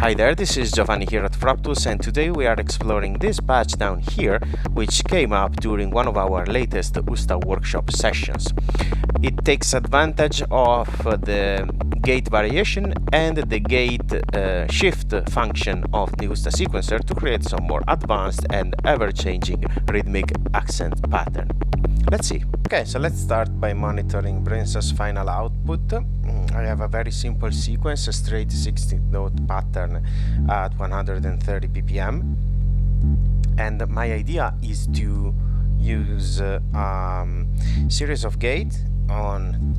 Hi there, this is Giovanni here at fraptools, and today we are exploring this patch down here, which came up during one of our latest USTA workshop sessions. It takes advantage of the gate variation and the gate shift function of the USTA sequencer to create some more advanced and ever-changing rhythmic accent pattern. Let's see. Okay, so let's start by monitoring Brainstorm's final output. I have a very simple sequence, a straight 16th note pattern at 130 BPM, and my idea is to use a series of gates on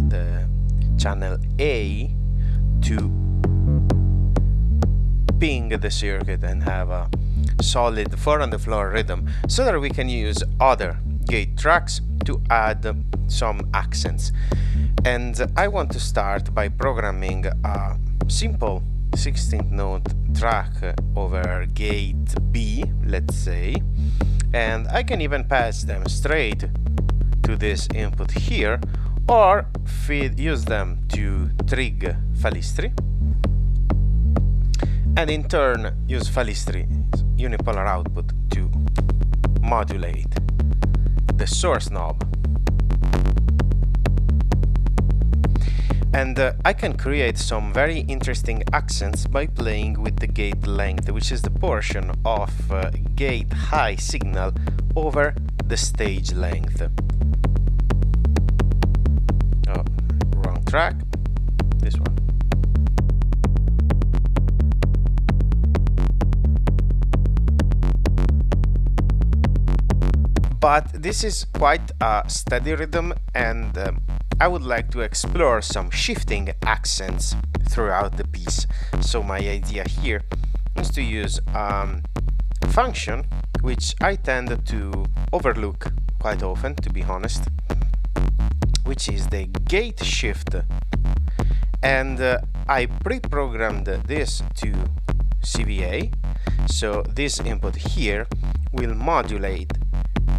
the channel A to ping the circuit and have a solid 4-on-the-floor rhythm, so that we can use other gate tracks to add some accents. And I want to start by programming a simple 16th note track over gate B, let's say, and I can even pass them straight to this input here, or use them to trig Falistri, and in turn use Falistri's unipolar output to modulate the source knob. And I can create some very interesting accents by playing with the gate length, which is the portion of gate high signal over the stage length. Oh, wrong track. This one. But this is quite a steady rhythm, and I would like to explore some shifting accents throughout the piece. So my idea here is to use a function which I tend to overlook quite often, to be honest, which is the gate shift. And I pre-programmed this to CVA, so this input here will modulate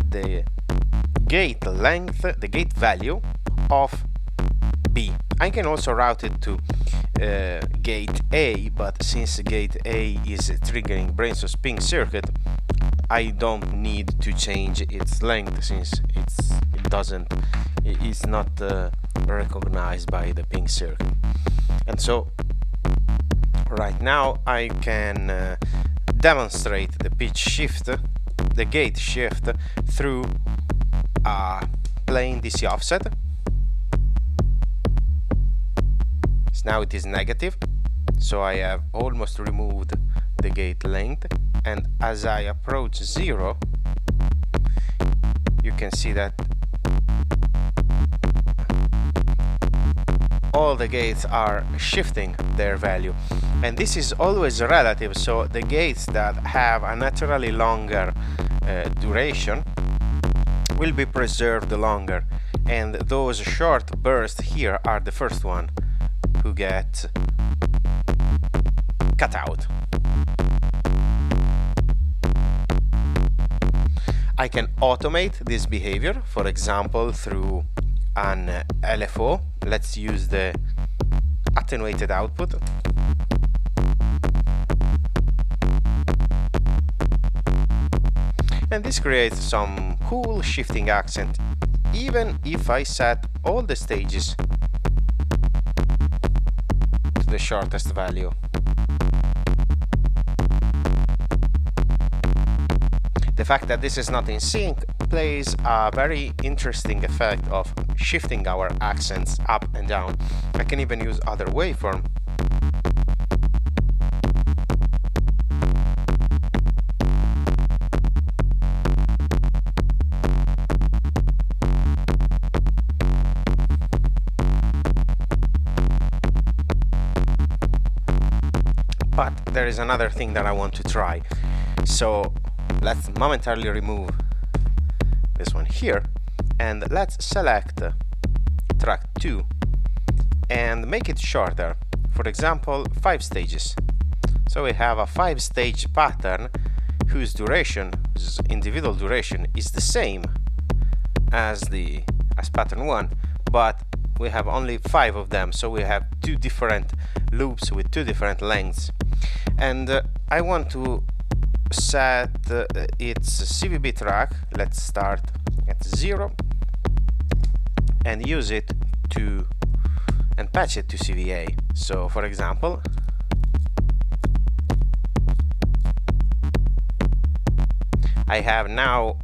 the gate length, the gate value of B. I can also route it to gate A, but since gate A is triggering Brainstorm's ping circuit, I don't need to change its length, since it's not recognized by the ping circuit. And so right now I can demonstrate the pitch shift, the gate shift, through playing DC offset. So now it is negative, so I have almost removed the gate length, and as I approach 0, you can see that all the gates are shifting their value, and this is always relative, so the gates that have a naturally longer duration will be preserved longer, and those short bursts here are the first one who get cut out. I can automate this behavior, for example, through an LFO. Let's use the attenuated output. And this creates some cool shifting accent, even if I set all the stages to the shortest value. The fact that this is not in sync plays a very interesting effect of shifting our accents up and down. I can even use other waveform. But there is another thing that I want to try. So let's momentarily remove this one here, and let's select track 2 and make it shorter. For example, 5 stages. So we have a 5-stage pattern whose duration, whose individual duration, is the same as pattern 1, but we have only 5 of them, so we have 2 different loops with 2 different lengths. and I want to set its CVB track. Let's start at 0 and use it to and patch it to CVA. So for example, I have now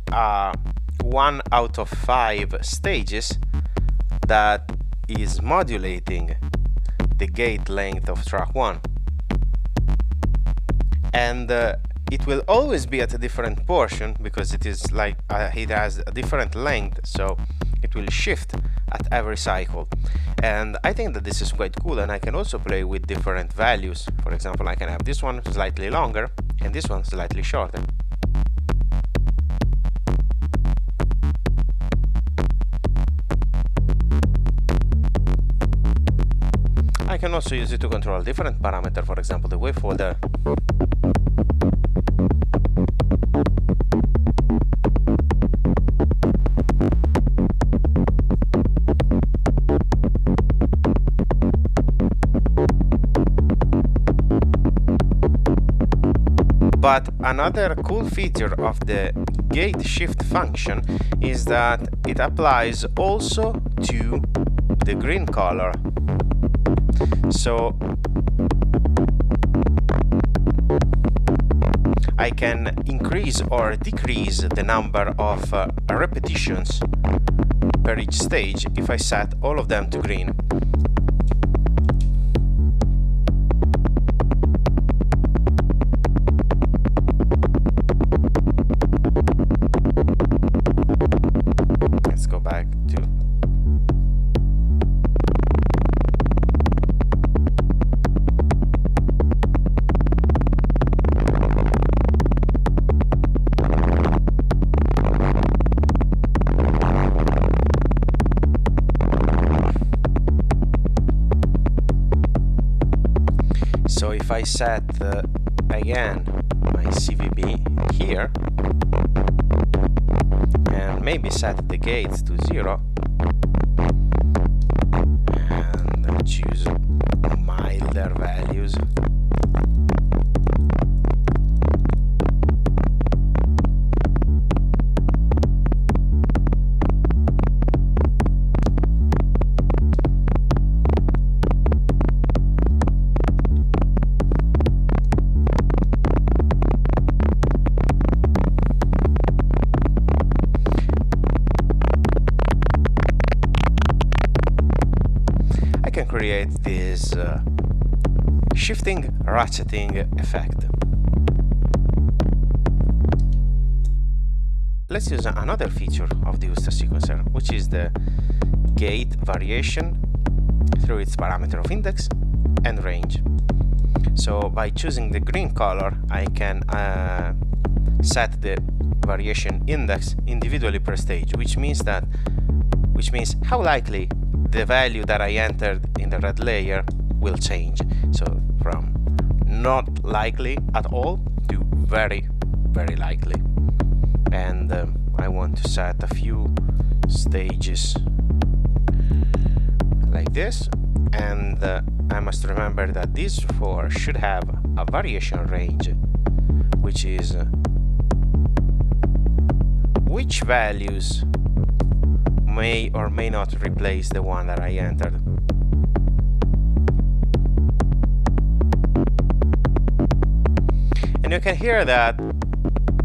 1 out of 5 stages that is modulating the gate length of track 1, and it will always be at a different portion because it is like it has a different length, so it will shift at every cycle. And I think that this is quite cool, and I can also play with different values. For example, I can have this one slightly longer and this one slightly shorter. I can also use it to control different parameter, for example the wave folder. But another cool feature of the gate shift function is that it applies also to the green color. So I can increase or decrease the number of repetitions per each stage if I set all of them to green. Let's go back to So if I set again my CVB here and maybe set the gates to 0 and choose milder values, can create this shifting ratcheting effect. Let's use another feature of the USTA sequencer, which is the gate variation through its parameter of index and range. So by choosing the green color, I can set the variation index individually per stage, which means how likely the value that I entered in the red layer will change. So from not likely at all to very, very likely. And I want to set a few stages like this, and I must remember that these 4 should have a variation range, which is which values may or may not replace the one that I entered. And you can hear that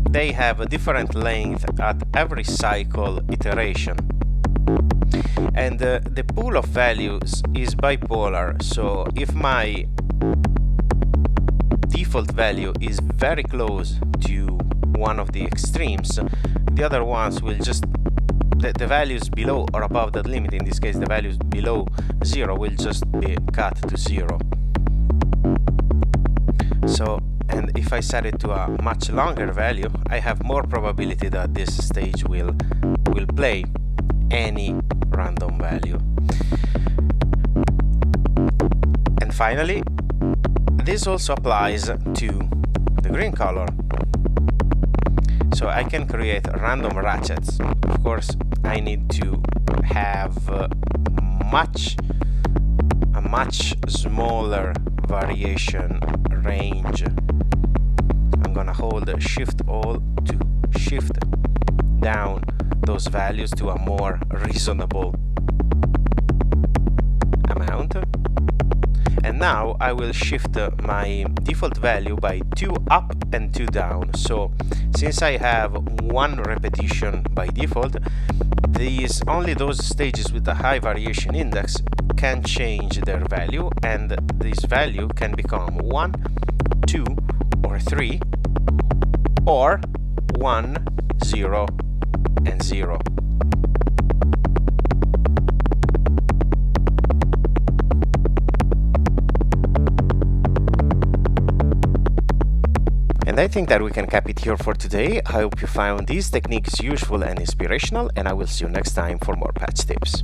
they have a different length at every cycle iteration. And the pool of values is bipolar, so if my default value is very close to one of the extremes, the other ones will just the values below or above that limit, in this case the values below 0, will just be cut to 0. So, and if I set it to a much longer value, I have more probability that this stage will play any random value. And finally, this also applies to the green color. So I can create random ratchets. Of course, I need to have a much smaller variation range hold Shift All to shift down those values to a more reasonable amount. And now I will shift my default value by 2 up and 2 down. So since I have 1 repetition by default, only those stages with a high variation index can change their value, and this value can become 1, 2, or 3, or 1, 0, and 0. And I think that we can cap it here for today. I hope you found these techniques useful and inspirational, and I will see you next time for more patch tips.